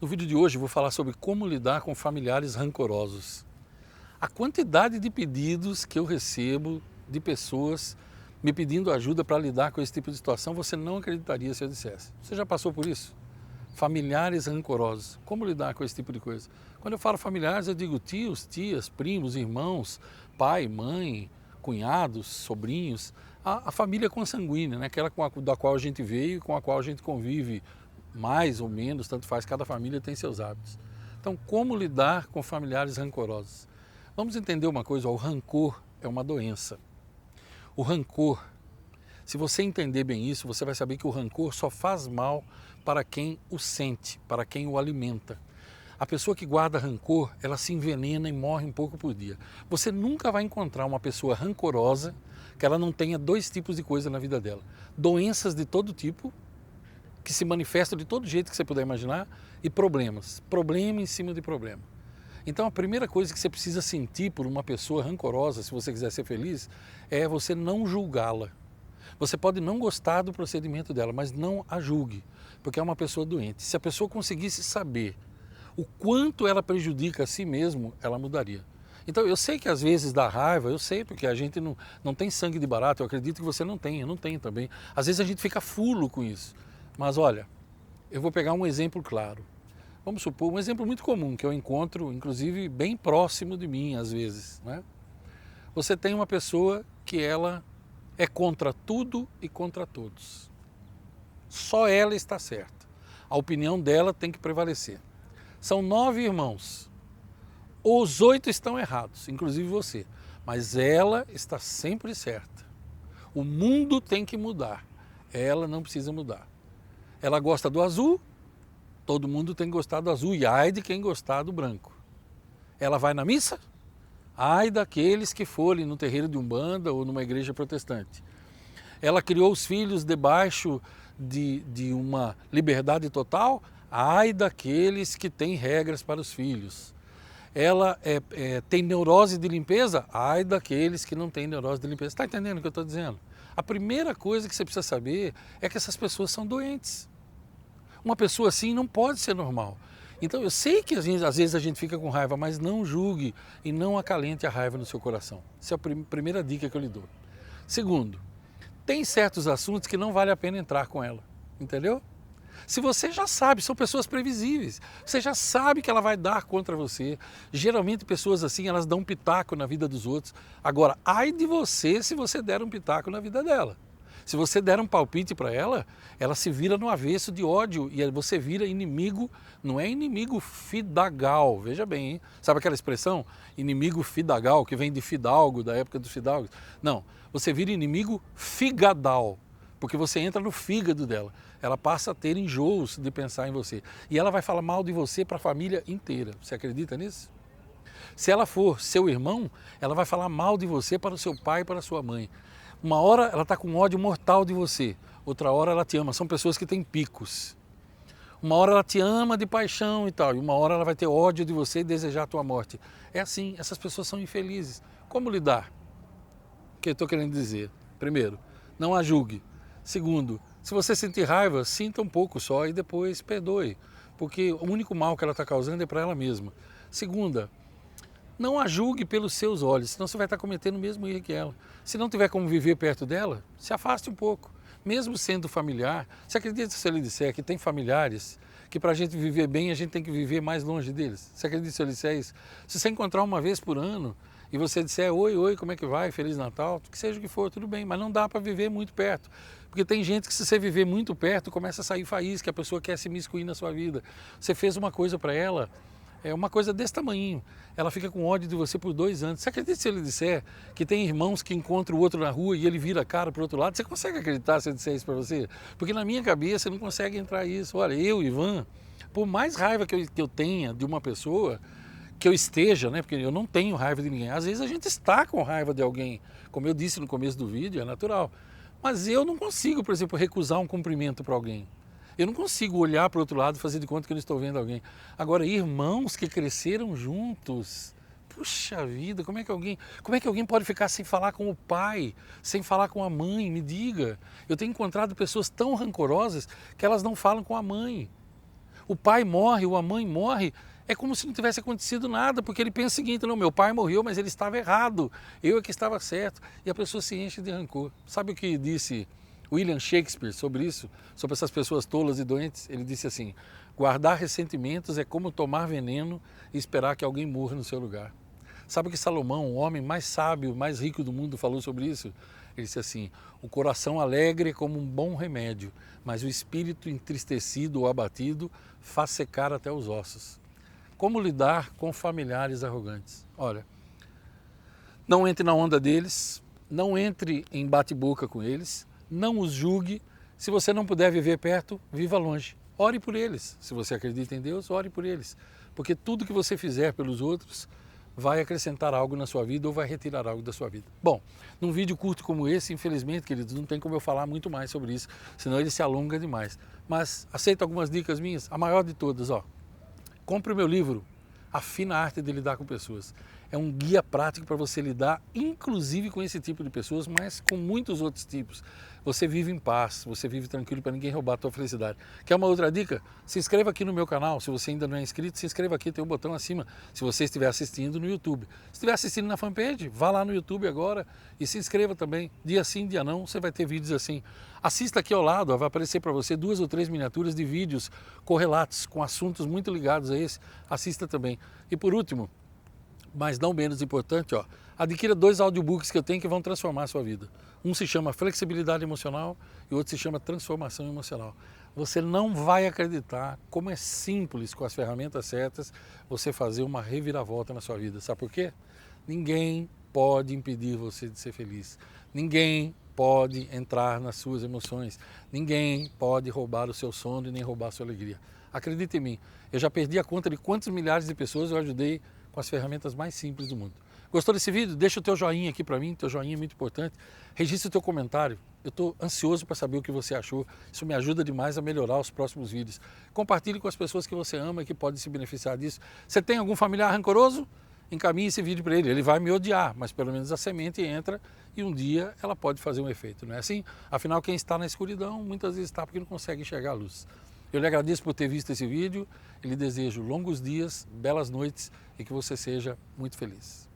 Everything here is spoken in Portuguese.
No vídeo de hoje eu vou falar sobre como lidar com familiares rancorosos. A quantidade de pedidos que eu recebo de pessoas me pedindo ajuda para lidar com esse tipo de situação, você não acreditaria se eu dissesse. Você já passou por isso? Familiares rancorosos. Como lidar com esse tipo de coisa? Quando eu falo familiares, eu digo tios, tias, primos, irmãos, pai, mãe, cunhados, sobrinhos, a família consanguínea, né? Aquela da qual a gente veio e com a qual a gente convive mais ou menos, tanto faz, cada família tem seus hábitos. Então, como lidar com familiares rancorosos? Vamos entender uma coisa, ó, o rancor é uma doença. O rancor, se você entender bem isso, você vai saber que o rancor só faz mal para quem o sente, para quem o alimenta. A pessoa que guarda rancor, ela se envenena e morre um pouco por dia. Você nunca vai encontrar uma pessoa rancorosa que ela não tenha dois tipos de coisa na vida dela. Doenças de todo tipo, que se manifestam de todo jeito que você puder imaginar, e problemas. Problema em cima de problema. Então a primeira coisa que você precisa sentir por uma pessoa rancorosa, se você quiser ser feliz, é você não julgá-la. Você pode não gostar do procedimento dela, mas não a julgue, porque é uma pessoa doente. Se a pessoa conseguisse saber o quanto ela prejudica a si mesmo, ela mudaria. Então eu sei que às vezes dá raiva, eu sei, porque a gente não tem sangue de barata, eu acredito que você não tem, eu não tenho também. Às vezes a gente fica fulo com isso. Mas olha, eu vou pegar um exemplo claro. Vamos supor, um exemplo muito comum que eu encontro, inclusive, bem próximo de mim às vezes, né? Você tem uma pessoa que ela é contra tudo e contra todos. Só ela está certa. A opinião dela tem que prevalecer. São 9 irmãos. Os 8 estão errados, inclusive você. Mas ela está sempre certa. O mundo tem que mudar. Ela não precisa mudar. Ela gosta do azul, todo mundo tem que gostar do azul, e ai de quem gostar do branco. Ela vai na missa? Ai daqueles que forem no terreiro de Umbanda ou numa igreja protestante. Ela criou os filhos debaixo de uma liberdade total? Ai daqueles que têm regras para os filhos. Ela tem neurose de limpeza? Ai daqueles que não têm neurose de limpeza. Está entendendo o que eu estou dizendo? A primeira coisa que você precisa saber é que essas pessoas são doentes. Uma pessoa assim não pode ser normal. Então eu sei que às vezes a gente fica com raiva, mas não julgue e não acalente a raiva no seu coração. Essa é a primeira dica que eu lhe dou. Segundo, tem certos assuntos que não vale a pena entrar com ela, entendeu? Se você já sabe, são pessoas previsíveis, você já sabe que ela vai dar contra você. Geralmente pessoas assim, elas dão um pitaco na vida dos outros. Agora, ai de você se você der um pitaco na vida dela. Se você der um palpite para ela, ela se vira no avesso de ódio e você vira inimigo, não é inimigo fidagal, veja bem, hein? Sabe aquela expressão? Inimigo fidagal, que vem de fidalgo, da época dos fidalgos. Não, você vira inimigo figadal, porque você entra no fígado dela. Ela passa a ter enjoos de pensar em você. E ela vai falar mal de você para a família inteira. Você acredita nisso? Se ela for seu irmão, ela vai falar mal de você para o seu pai e para a sua mãe. Uma hora ela está com ódio mortal de você, outra hora ela te ama. São pessoas que têm picos. Uma hora ela te ama de paixão e tal, e uma hora ela vai ter ódio de você e desejar a tua morte. É assim, essas pessoas são infelizes. Como lidar? O que eu estou querendo dizer? Primeiro, não a julgue. Segundo, se você sentir raiva, sinta um pouco só e depois perdoe, porque o único mal que ela está causando é para ela mesma. Segunda, não a julgue pelos seus olhos, senão você vai estar cometendo o mesmo erro que ela. Se não tiver como viver perto dela, se afaste um pouco. Mesmo sendo familiar, você acredita se eu lhe disser que tem familiares que para a gente viver bem, a gente tem que viver mais longe deles? Você acredita se eu lhe disser isso? Se você encontrar uma vez por ano e você disser oi, oi, como é que vai, Feliz Natal, que seja o que for, tudo bem, mas não dá para viver muito perto. Porque tem gente que se você viver muito perto, começa a sair faísca, a pessoa quer se imiscuir na sua vida. Você fez uma coisa para ela, é uma coisa desse tamanhinho, ela fica com ódio de você por 2 anos. Você acredita se ele disser que tem irmãos que encontram o outro na rua e ele vira a cara para o outro lado? Você consegue acreditar se eu disser isso para você? Porque na minha cabeça não consegue entrar isso. Olha, eu, Ivan, por mais raiva que eu tenha de uma pessoa, que eu esteja, né? Porque eu não tenho raiva de ninguém. Às vezes a gente está com raiva de alguém, como eu disse no começo do vídeo, é natural. Mas eu não consigo, por exemplo, recusar um cumprimento para alguém. Eu não consigo olhar para o outro lado e fazer de conta que eu não estou vendo alguém. Agora, irmãos que cresceram juntos, puxa vida, como é que alguém pode ficar sem falar com o pai, sem falar com a mãe? Me diga. Eu tenho encontrado pessoas tão rancorosas que elas não falam com a mãe. O pai morre ou a mãe morre, é como se não tivesse acontecido nada, porque ele pensa o seguinte: não, meu pai morreu, mas ele estava errado, eu é que estava certo. E a pessoa se enche de rancor. Sabe o que disse William Shakespeare sobre isso? Sobre essas pessoas tolas e doentes? Ele disse assim: guardar ressentimentos é como tomar veneno e esperar que alguém morra no seu lugar. Sabe o que Salomão, o homem mais sábio, mais rico do mundo, falou sobre isso? Ele disse assim: o coração alegre é como um bom remédio, mas o espírito entristecido ou abatido faz secar até os ossos. Como lidar com familiares arrogantes? Olha, não entre na onda deles, não entre em bate-boca com eles, não os julgue. Se você não puder viver perto, viva longe. Ore por eles. Se você acredita em Deus, ore por eles. Porque tudo que você fizer pelos outros vai acrescentar algo na sua vida ou vai retirar algo da sua vida. Bom, num vídeo curto como esse, infelizmente, queridos, não tem como eu falar muito mais sobre isso, senão ele se alonga demais. Mas aceita algumas dicas minhas? A maior de todas, ó. Compre o meu livro, A Fina Arte de Lidar com Pessoas. É um guia prático para você lidar, inclusive com esse tipo de pessoas, mas com muitos outros tipos. Você vive em paz, você vive tranquilo para ninguém roubar a tua felicidade. Quer uma outra dica? Se inscreva aqui no meu canal. Se você ainda não é inscrito, se inscreva aqui, tem um botão acima. Se você estiver assistindo no YouTube. Se estiver assistindo na fanpage, vá lá no YouTube agora e se inscreva também. Dia sim, dia não, você vai ter vídeos assim. Assista aqui ao lado, vai aparecer para você 2 ou 3 miniaturas de vídeos correlatos com assuntos muito ligados a esse. Assista também. E por último, mas não menos importante, ó, adquira 2 audiobooks que eu tenho que vão transformar a sua vida. Um se chama Flexibilidade Emocional e o outro se chama Transformação Emocional. Você não vai acreditar como é simples, com as ferramentas certas, você fazer uma reviravolta na sua vida. Sabe por quê? Ninguém pode impedir você de ser feliz. Ninguém pode entrar nas suas emoções. Ninguém pode roubar o seu sono e nem roubar a sua alegria. Acredite em mim, eu já perdi a conta de quantos milhares de pessoas eu ajudei com as ferramentas mais simples do mundo. Gostou desse vídeo? Deixa o teu joinha aqui para mim, teu joinha é muito importante. Registre o teu comentário, eu estou ansioso para saber o que você achou. Isso me ajuda demais a melhorar os próximos vídeos. Compartilhe com as pessoas que você ama e que podem se beneficiar disso. Você tem algum familiar rancoroso? Encaminhe esse vídeo para ele. Ele vai me odiar, mas pelo menos a semente entra e um dia ela pode fazer um efeito, não é assim? Afinal, quem está na escuridão muitas vezes está porque não consegue enxergar a luz. Eu lhe agradeço por ter visto esse vídeo e lhe desejo longos dias, belas noites e que você seja muito feliz.